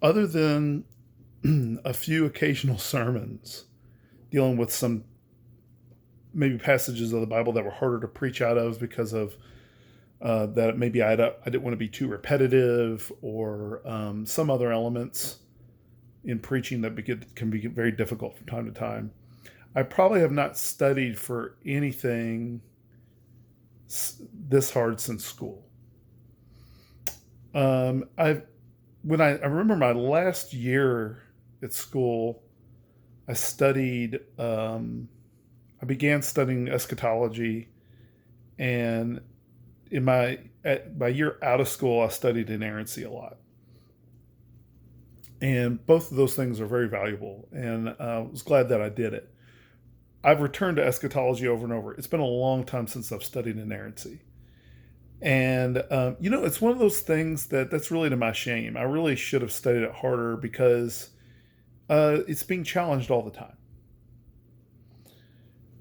Other than a few occasional sermons dealing with some maybe passages of the Bible that were harder to preach out of because of that maybe I didn't want to be too repetitive or some other elements in preaching that can be very difficult from time to time. I probably have not studied for anything this hard since school. I I remember my last year at school, I studied. I began studying eschatology, and in my year out of school, I studied inerrancy a lot. And both of those things are very valuable, and I was glad that I did it. I've returned to eschatology over and over. It's been a long time since I've studied inerrancy. And it's one of those things that's really to my shame. I really should have studied it harder because it's being challenged all the time.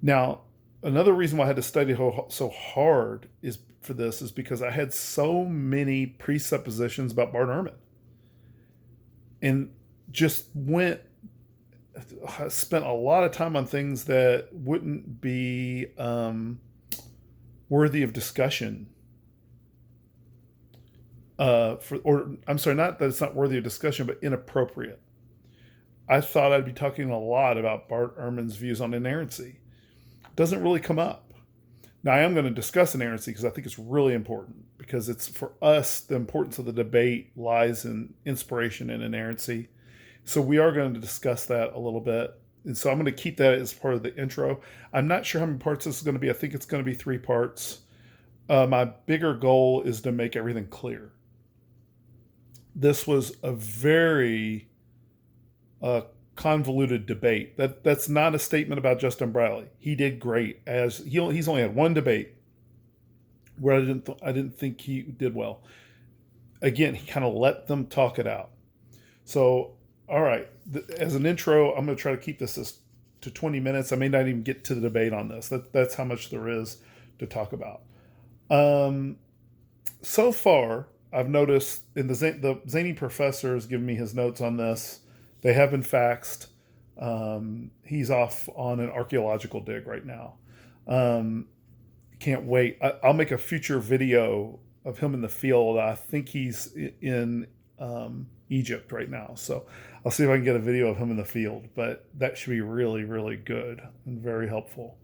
Now, another reason why I had to study so hard is because I had so many presuppositions about Bart Ehrman, and just spent a lot of time on things that wouldn't be worthy of discussion. I'm sorry, not that it's not worthy of discussion, but inappropriate. I thought I'd be talking a lot about Bart Ehrman's views on inerrancy. It doesn't really come up. Now, I am going to discuss inerrancy because I think it's really important, because it's for us, the importance of the debate lies in inspiration and inerrancy. So we are going to discuss that a little bit. And so I'm going to keep that as part of the intro. I'm not sure how many parts this is going to be. I think it's going to be 3 parts. My bigger goal is to make everything clear. This was a very convoluted debate. That's not a statement about Justin Bradley. He did great, as he's only had one debate where I didn't think he did well. Again, he kind of let them talk it out. So, all right, as an intro, I'm going to try to keep this to 20 minutes. I may not even get to the debate on this. That's how much there is to talk about. So far, I've noticed, in the Zany professor has given me his notes on this. They have been faxed. He's off on an archaeological dig right now. Can't wait. I'll make a future video of him in the field. I think he's in Egypt right now. So I'll see if I can get a video of him in the field. But that should be really, really good and very helpful.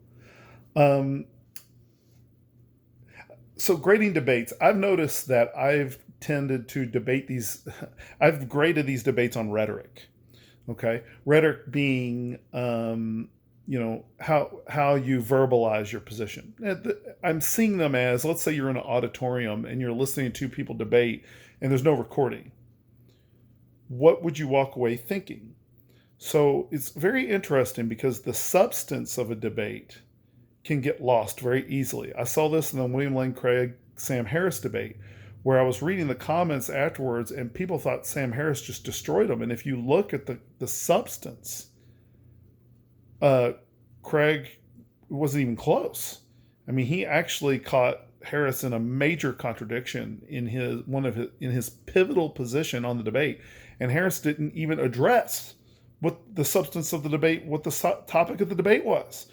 So grading debates, I've noticed that I've tended to debate these. I've graded these debates on rhetoric. Okay, rhetoric being, how you verbalize your position. I'm seeing them as, let's say you're in an auditorium and you're listening to 2 people debate, and there's no recording. What would you walk away thinking? So it's very interesting because the substance of a debate can get lost very easily. I saw this in the William Lane Craig Sam Harris debate, where I was reading the comments afterwards, and people thought Sam Harris just destroyed him. And if you look at the substance, Craig wasn't even close. I mean, he actually caught Harris in a major contradiction in his pivotal position on the debate, and Harris didn't even address what the substance of the debate, what the topic of the debate was.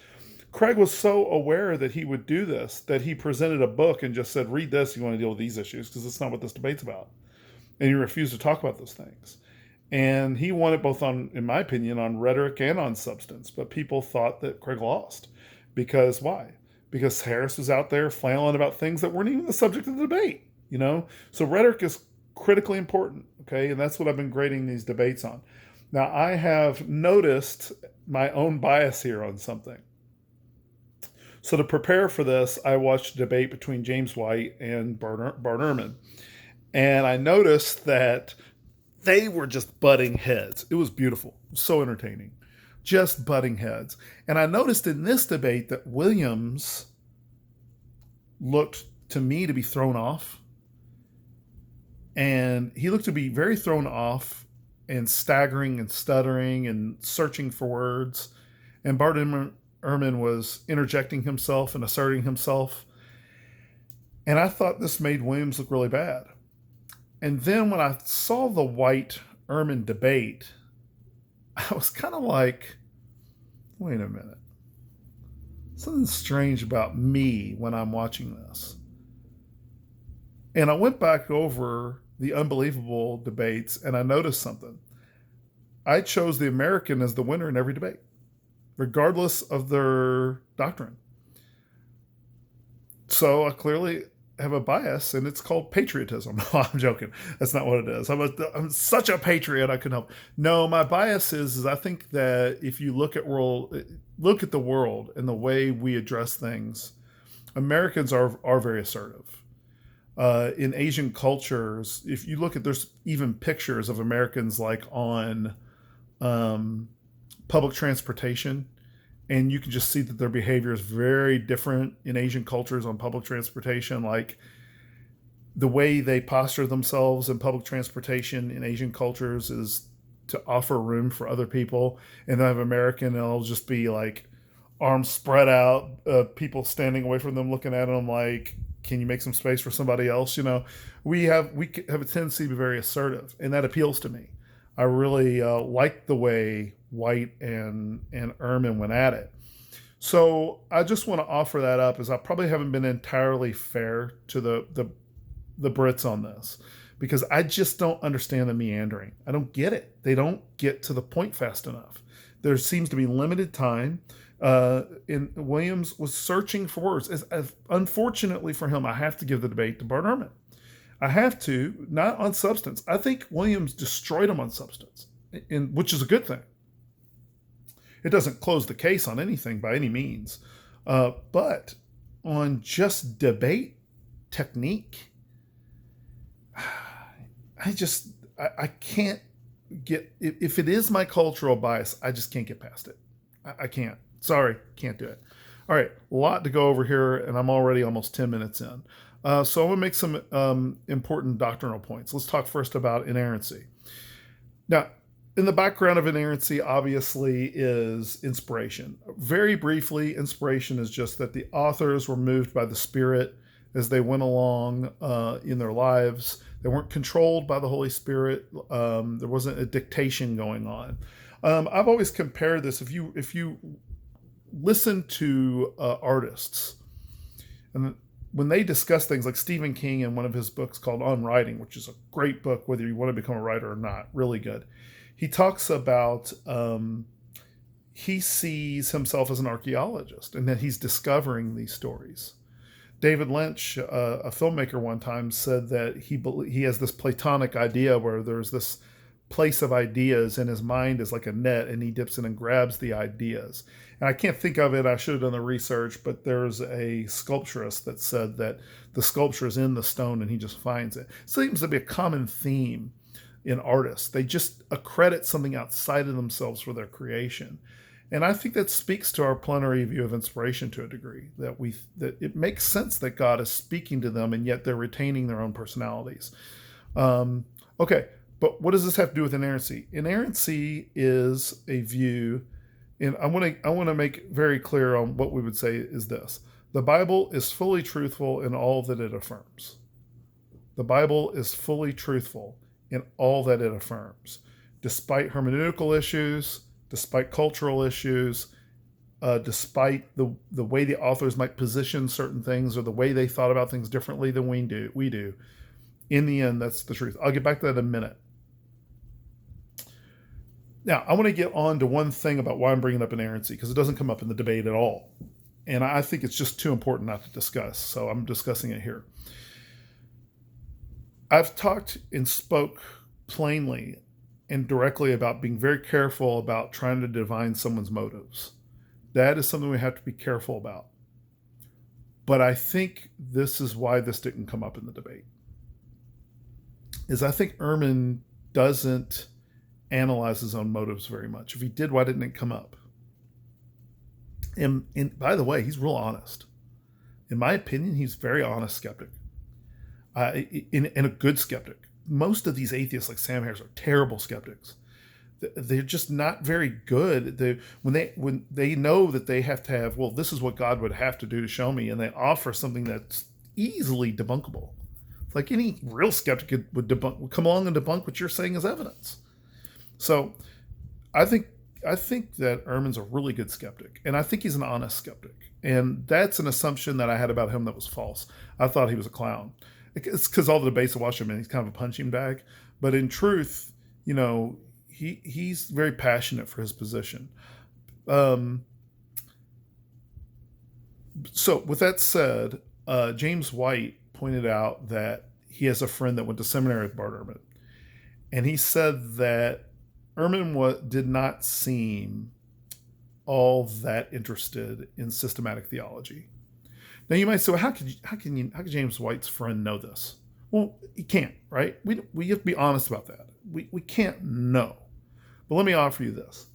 Craig was so aware that he would do this that he presented a book and just said, read this, you want to deal with these issues, because it's not what this debate's about. And he refused to talk about those things. And he won it both on, in my opinion, on rhetoric and on substance. But people thought that Craig lost. Because why? Because Harris was out there flailing about things that weren't even the subject of the debate. So rhetoric is critically important, okay? And that's what I've been grading these debates on. Now, I have noticed my own bias here on something. So to prepare for this, I watched a debate between James White and Bart Ehrman. And I noticed that they were just butting heads. It was beautiful. So entertaining. Just butting heads. And I noticed in this debate that Williams looked to me to be thrown off. And he looked to be very thrown off and staggering and stuttering and searching for words. And Bart Ehrman was interjecting himself and asserting himself. And I thought this made Williams look really bad. And then when I saw the White Ehrman debate, I was kind of like, wait a minute. Something strange about me when I'm watching this. And I went back over the unbelievable debates and I noticed something. I chose the American as the winner in every debate, regardless of their doctrine. So I clearly have a bias, and it's called patriotism. No, I'm joking. That's not what it is. I'm such a patriot. I couldn't help. No, my bias is I think that if you look at the world and the way we address things, Americans are very assertive. In Asian cultures, if you look at, there's even pictures of Americans like on public transportation, and you can just see that their behavior is very different in Asian cultures on public transportation. Like the way they posture themselves in public transportation in Asian cultures is to offer room for other people. And then I have American, and it'll just be like arms spread out, people standing away from them, looking at them like, can you make some space for somebody else? We have a tendency to be very assertive, and that appeals to me. I really like the way White and Ehrman went at it. So I just want to offer that up, as I probably haven't been entirely fair to the Brits on this, because I just don't understand the meandering. I don't get it. They don't get to the point fast enough. There seems to be limited time. And Williams was searching for words. As unfortunately for him, I have to give the debate to Bart Ehrman. I have to, not on substance. I think Williams destroyed him on substance, which is a good thing. It doesn't close the case on anything by any means. But on just debate technique, I can't get, if it is my cultural bias, I just can't get past it. I can't. Sorry, can't do it. All right, a lot to go over here, and I'm already almost 10 minutes in. So I'm going to make some important doctrinal points. Let's talk first about inerrancy. Now, in the background of inerrancy, obviously, is inspiration. Very briefly, inspiration is just that the authors were moved by the Spirit as they went along in their lives. They weren't controlled by the Holy Spirit. There wasn't a dictation going on. I've always compared this. If you listen to artists, and when they discuss things like Stephen King in one of his books called On Writing, which is a great book, whether you want to become a writer or not, really good. He talks about he sees himself as an archaeologist and that he's discovering these stories. David Lynch, a filmmaker, one time said that he has this Platonic idea where there's this place of ideas and his mind is like a net and he dips in and grabs the ideas. And I can't think of it. I should have done the research, but there's a sculpturist that said that the sculpture is in the stone and he just finds it. It seems to be a common theme in artists. They just accredit something outside of themselves for their creation. And I think that speaks to our plenary view of inspiration to a degree, that it makes sense that God is speaking to them and yet they're retaining their own personalities. Okay. But what does this have to do with inerrancy? Inerrancy is a view, and I want to make very clear on what we would say is this. The Bible is fully truthful in all that it affirms. The Bible is fully truthful in all that it affirms, despite hermeneutical issues, despite cultural issues, despite the way the authors might position certain things or the way they thought about things differently than we do. In the end, that's the truth. I'll get back to that in a minute. Now, I want to get on to one thing about why I'm bringing up inerrancy, because it doesn't come up in the debate at all. And I think it's just too important not to discuss, so I'm discussing it here. I've talked and spoke plainly and directly about being very careful about trying to divine someone's motives. That is something we have to be careful about. But I think this is why this didn't come up in the debate. Is I think Ehrman doesn't analyze his own motives very much. If he did, why didn't it come up? And by the way, he's real honest. In my opinion, he's a very honest skeptic. And a good skeptic. Most of these atheists like Sam Harris are terrible skeptics. They're just not very good. When they know that they have to have, well, this is what God would have to do to show me, and they offer something that's easily debunkable. Like any real skeptic would come along and debunk what you're saying as evidence. So I think I think that Ehrman's a really good skeptic, and I think he's an honest skeptic. And that's an assumption that I had about him that was false. I thought he was a clown. It's because all the debates I watch him, and he's kind of a punching bag. But in truth, he's very passionate for his position. Um, so with that said, James White pointed out that he has a friend that went to seminary with Bart Ehrman, and he said that Ehrman did not seem all that interested in systematic theology. Now you might say, well, how could James White's friend know this? Well, he can't, right? We have to be honest about that. We can't know. But let me offer you this.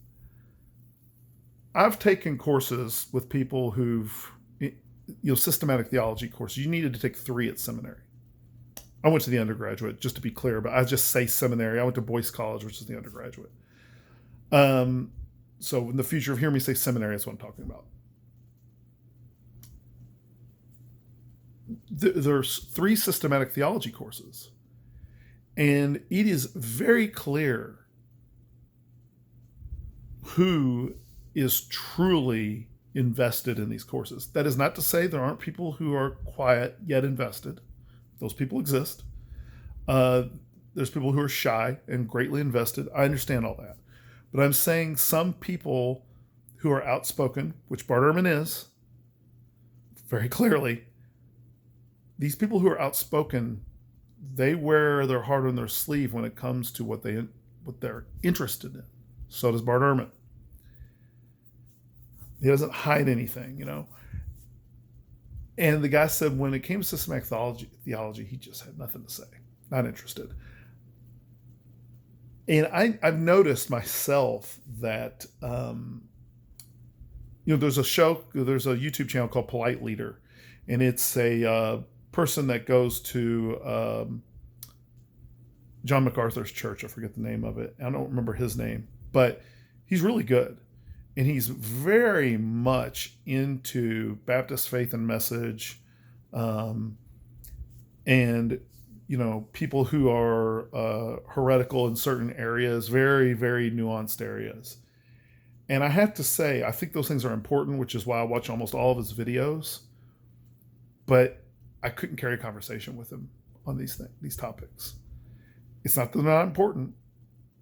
I've taken courses with people who've, systematic theology courses. You needed to take 3 at seminary. I went to the undergraduate, just to be clear, but I just say seminary. I went to Boyce College, which is the undergraduate. So in the future, if you hear me say seminary, that's what I'm talking about. There's 3 systematic theology courses, and it is very clear who is truly invested in these courses. That is not to say there aren't people who are quiet yet invested. Those people exist. There's people who are shy and greatly invested. I understand all that. But I'm saying some people who are outspoken, which Bart Ehrman is, very clearly, these people who are outspoken, they wear their heart on their sleeve when it comes to what they're interested in. So does Bart Ehrman. He doesn't hide anything, And the guy said when it came to systematic theology, he just had nothing to say, not interested. And I've noticed myself that, there's a YouTube channel called Polite Leader, and it's a person that goes to John MacArthur's church. I forget the name of it. I don't remember his name, but he's really good. And he's very much into Baptist faith and message, and people who are heretical in certain areas, very, very nuanced areas. And I have to say, I think those things are important, which is why I watch almost all of his videos. But I couldn't carry a conversation with him on these topics. It's not that they're not important.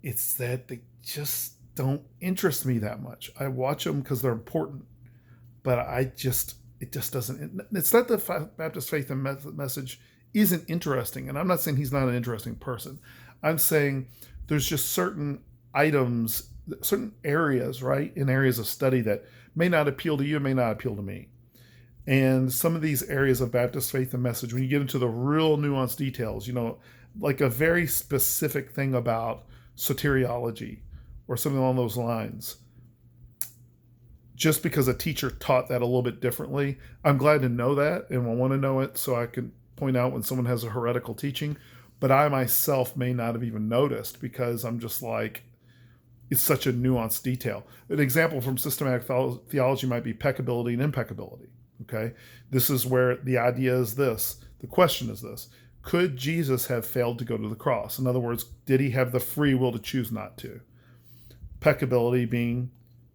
It's that they just don't interest me that much. I watch them because they're important, but it just doesn't. It's not that Baptist faith and message isn't interesting, and I'm not saying he's not an interesting person. I'm saying there's just certain items, certain areas, right, in areas of study that may not appeal to you, may not appeal to me. And some of these areas of Baptist faith and message, when you get into the real nuanced details, like a very specific thing about soteriology, or something along those lines, just because a teacher taught that a little bit differently, I'm glad to know that, and I want to know it so I can point out when someone has a heretical teaching. But I myself may not have even noticed, because I'm just like, it's such a nuanced detail. An example from systematic theology might be peccability and impeccability. Okay, this is where the idea is this. The question is this: could Jesus have failed to go to the cross? In other words, did he have the free will to choose not to? Peccability being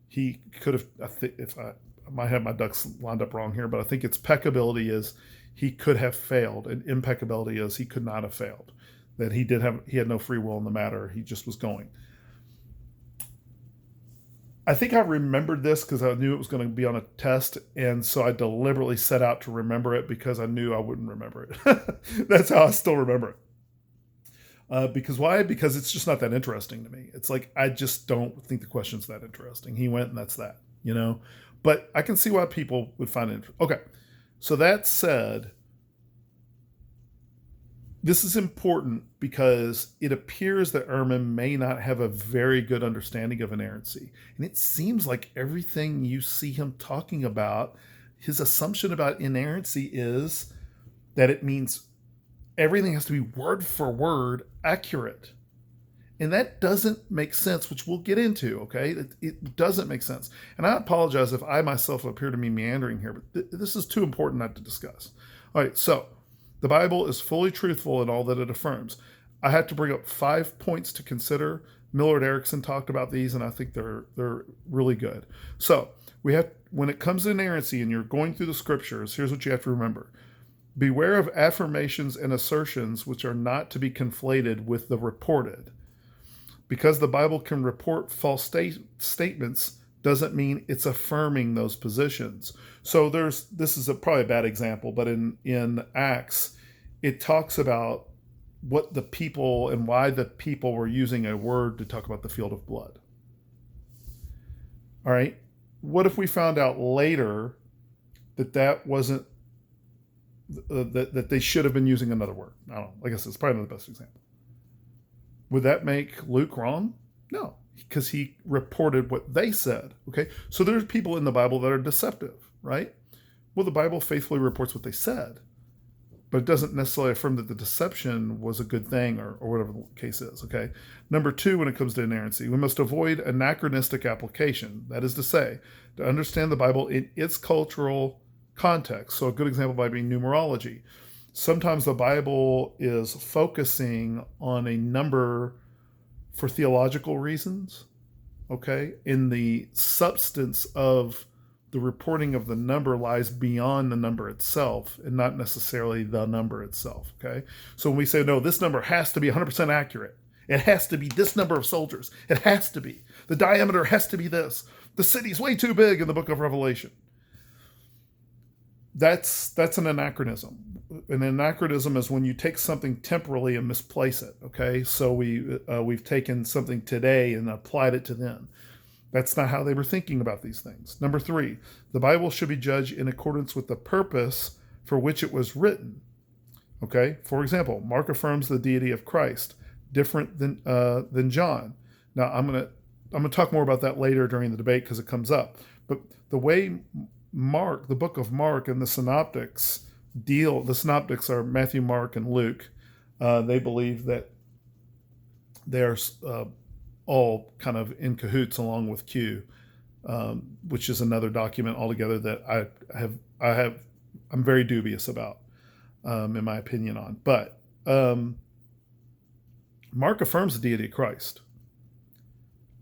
he could have, if I might have my ducks lined up wrong here, but I think it's peccability is he could have failed, and impeccability is he could not have failed. That he had no free will in the matter, he just was going. I think I remembered this because I knew it was going to be on a test, and so I deliberately set out to remember it because I knew I wouldn't remember it. That's how I still remember it. Because why? Because it's just not that interesting to me. It's like, I just don't think the question's that interesting. He went and that's that, But I can see why people would find it interesting. Okay, so that said, this is important because it appears that Ehrman may not have a very good understanding of inerrancy. And it seems like everything you see him talking about, his assumption about inerrancy is that it means everything has to be word for word accurate. And that doesn't make sense, which we'll get into, okay? It doesn't make sense. And I apologize if I myself appear to be meandering here, but this is too important not to discuss. All right, so the Bible is fully truthful in all that it affirms. I had to bring up 5 points to consider. Millard Erickson talked about these, and I think they're really good. So we have, when it comes to inerrancy and you're going through the scriptures, here's what you have to remember. Beware of affirmations and assertions which are not to be conflated with the reported. Because the Bible can report false statements doesn't mean it's affirming those positions. So this is probably a bad example, but in Acts, it talks about what the people and why the people were using a word to talk about the field of blood. All right. What if we found out later that wasn't, that they should have been using another word? I don't know. I guess it's probably not the best example. Would that make Luke wrong? No, because he reported what they said. Okay. So there's people in the Bible that are deceptive, right? Well, the Bible faithfully reports what they said, but it doesn't necessarily affirm that the deception was a good thing or whatever the case is, okay? Number 2, when it comes to inerrancy, we must avoid anachronistic application. That is to say, to understand the Bible in its cultural context. So a good example might be numerology. Sometimes the Bible is focusing on a number for theological reasons, okay? In the substance of the reporting of the number lies beyond the number itself and not necessarily the number itself, okay? So when we say, no, this number has to be 100% accurate, it has to be this number of soldiers, it has to be, the diameter has to be this, the city's way too big in the book of Revelation. That's an anachronism. An anachronism is when you take something temporally and misplace it, okay? So we've taken something today and applied it to then. That's not how they were thinking about these things. Number 3, the Bible should be judged in accordance with the purpose for which it was written. Okay? For example, Mark affirms the deity of Christ, different than John. Now, I'm gonna talk more about that later during the debate because it comes up. But the way Mark, the book of Mark, and the synoptics the synoptics are Matthew, Mark, and Luke. They believe that they're all kind of in cahoots along with Q, which is another document altogether that I'm very dubious about, in my opinion on. But Mark affirms the deity of Christ,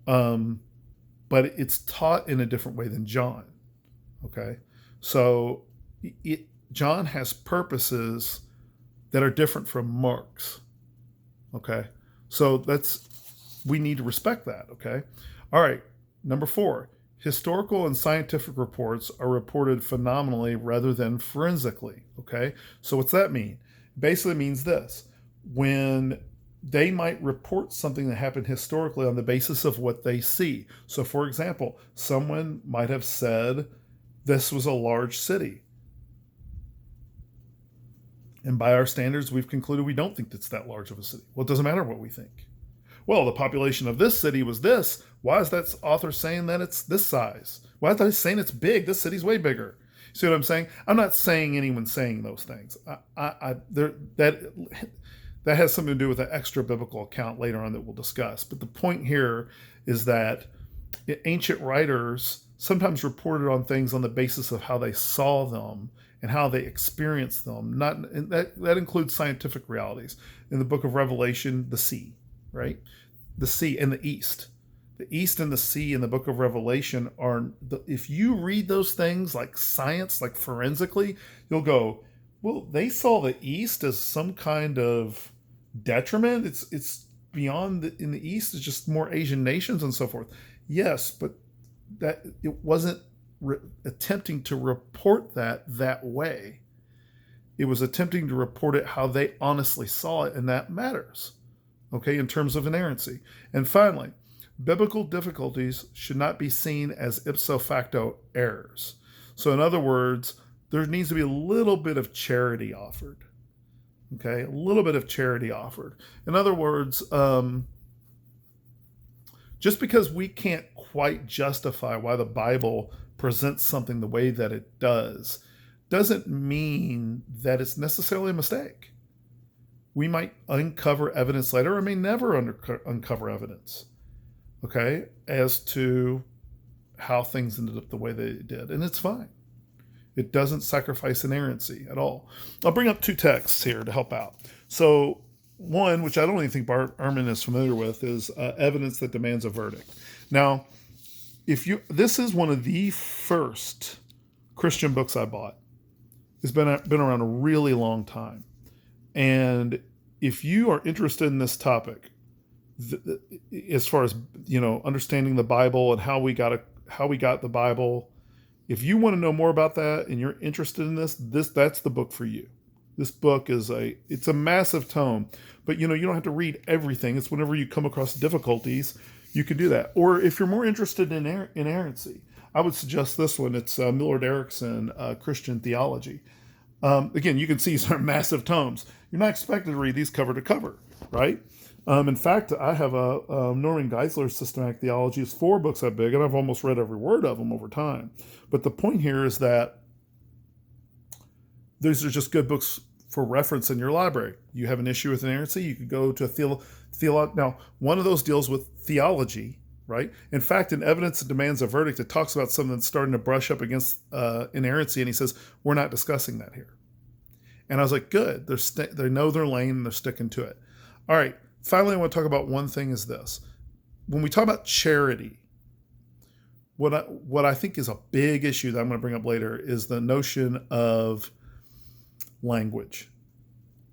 but it's taught in a different way than John. Okay, so John has purposes that are different from Mark's. Okay, so we need to respect that, okay? All right, number 4, historical and scientific reports are reported phenomenally rather than forensically, okay? So what's that mean? Basically means this: when they might report something that happened historically on the basis of what they see. So for example, someone might have said this was a large city. And by our standards, we've concluded we don't think it's that large of a city. Well, it doesn't matter what we think. Well, the population of this city was this. Why is that author saying that it's this size? Why is that saying it's big? This city's way bigger. See what I'm saying? I'm not saying anyone's saying those things. That has something to do with an extra biblical account later on that we'll discuss. But the point here is that ancient writers sometimes reported on things on the basis of how they saw them and how they experienced them. That includes scientific realities. In the book of Revelation, the sea, right? The sea and the east. The east and the sea in the book of Revelation if you read those things like science, like forensically, you'll go, well, they saw the east as some kind of detriment. It's beyond in the east, it's just more Asian nations and so forth. Yes, but that it wasn't attempting to report that way. It was attempting to report it how they honestly saw it, and that matters, okay, in terms of inerrancy. And finally, biblical difficulties should not be seen as ipso facto errors. So in other words, there needs to be a little bit of charity offered, okay, a little bit of charity offered. In other words, just because we can't quite justify why the Bible presents something the way that it doesn't mean that it's necessarily a mistake. We might uncover evidence later or may never uncover evidence, okay, as to how things ended up the way they did. And it's fine. It doesn't sacrifice inerrancy at all. I'll bring up 2 texts here to help out. So One, which I don't even think Bart Ehrman is familiar with, is Evidence That Demands a Verdict. Now, this is one of the first Christian books I bought. It's been around a really long time, and if you are interested in this topic, as far as understanding the Bible and how we got the Bible, if you want to know more about that and you're interested in that's the book for you. This book it's a massive tome, but you don't have to read everything. It's whenever you come across difficulties, you can do that. Or if you're more interested in inerrancy, I would suggest this one. It's Millard Erickson, Christian Theology. Again, you can see these are massive tomes. You're not expected to read these cover to cover, right? In fact, I have a Norman Geisler's Systematic Theology. It's 4 books that big, and I've almost read every word of them over time. But the point here is that these are just good books for reference in your library. You have an issue with inerrancy, you could go to a theology. Now, one of those deals with theology, right? In fact, in Evidence That Demands a Verdict, it talks about something that's starting to brush up against inerrancy, and he says, we're not discussing that here. And I was like, good. They know their lane, and they're sticking to it. All right. Finally, I want to talk about one thing is this. When we talk about charity, what I think is a big issue that I'm going to bring up later is the notion of language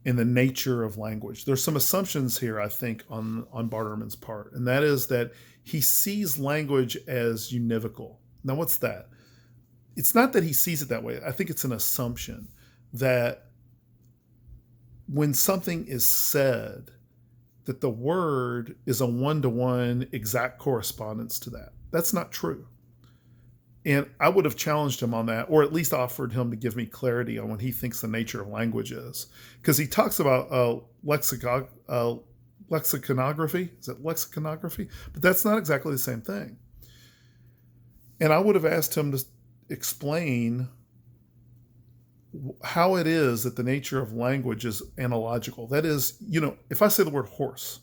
and the nature of language. There's some assumptions here, I think, on Bart Ehrman's part, and that is that he sees language as univocal. Now, what's that? It's not that he sees it that way. I think it's an assumption that when something is said, that the word is a one-to-one exact correspondence to that. That's not true. And I would have challenged him on that, or at least offered him to give me clarity on what he thinks the nature of language is. Because he talks about lexiconography. Is it lexiconography? But that's not exactly the same thing. And I would have asked him to explain how it is that the nature of language is analogical. That is, if I say the word horse,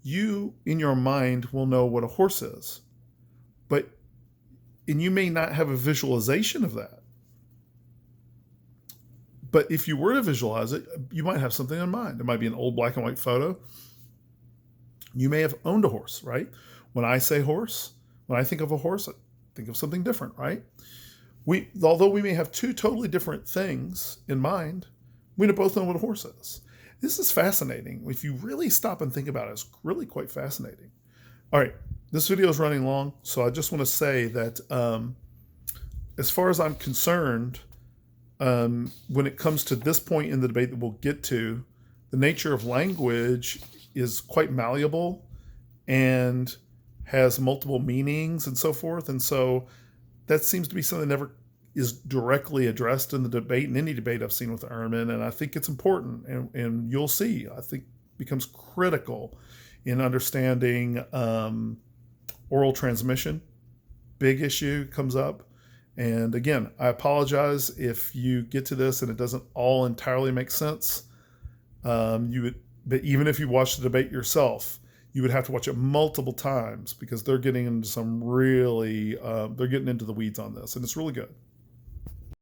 you in your mind will know what a horse is, and you may not have a visualization of that. But if you were to visualize it, you might have something in mind. It might be an old black and white photo. You may have owned a horse, right? When I say horse, when I think of a horse, I think of something different, right? Although we may have 2 totally different things in mind, we both know what a horse is. This is fascinating. If you really stop and think about it, it's really quite fascinating. All right, this video is running long, so I just want to say that as far as I'm concerned, when it comes to this point in the debate that we'll get to, the nature of language is quite malleable and has multiple meanings and so forth. And so that seems to be something that never is directly addressed in the debate, in any debate I've seen with Ehrman. And I think it's important, and you'll see, I think becomes critical in understanding oral transmission. Big issue comes up. And again, I apologize if you get to this and it doesn't all entirely make sense. But even if you watch the debate yourself, you would have to watch it multiple times, because they're getting into some really, they're getting into the weeds on this, and it's really good.